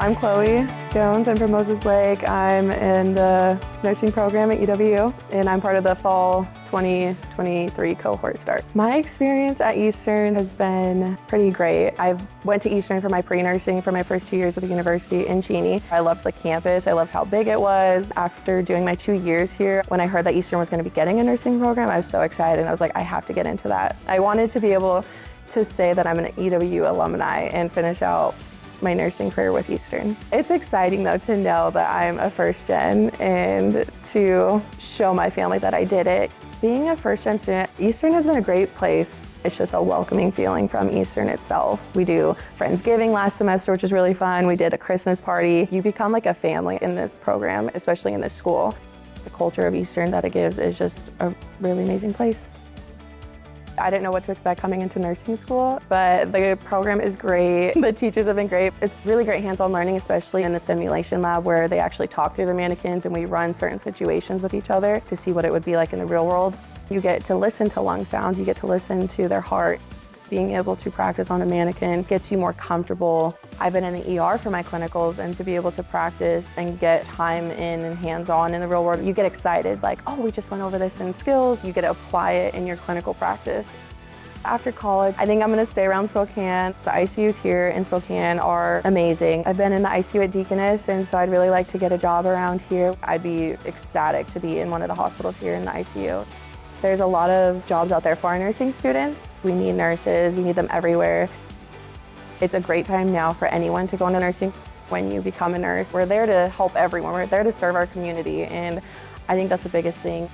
I'm Chloe Jones. I'm from Moses Lake. I'm in the nursing program at UW, and I'm part of the fall 2023 cohort start. My experience at Eastern has been pretty great. I went to Eastern for my pre-nursing for my first 2 years at the university in Cheney. I loved the campus. I loved how big it was. After doing my 2 years here, when I heard that Eastern was going to be getting a nursing program, I was so excited. I was like, I have to get into that. I wanted to be able to say that I'm an EW alumni and finish out my nursing career with Eastern. It's exciting though to know that I'm a first gen and to show my family that I did it. Being a first gen student, Eastern has been a great place. It's just a welcoming feeling from Eastern itself. We do Friendsgiving last semester, which is really fun. We did a Christmas party. You become like a family in this program, especially in this school. The culture of Eastern that it gives is just a really amazing place. I didn't know what to expect coming into nursing school, but the program is great. The teachers have been great. It's really great hands-on learning, especially in the simulation lab where they actually talk through the mannequins and we run certain situations with each other to see what it would be like in the real world. You get to listen to lung sounds, you get to listen to their heart. Being able to practice on a mannequin gets you more comfortable. I've been in the ER for my clinicals, and to be able to practice and get time in and hands-on in the real world, you get excited, like, oh, we just went over this in skills. You get to apply it in your clinical practice. After college, I think I'm gonna stay around Spokane. The ICUs here in Spokane are amazing. I've been in the ICU at Deaconess, and so I'd really like to get a job around here. I'd be ecstatic to be in one of the hospitals here in the ICU. There's a lot of jobs out there for our nursing students. We need nurses, we need them everywhere. It's a great time now for anyone to go into nursing. When you become a nurse, we're there to help everyone. We're there to serve our community, and I think that's the biggest thing.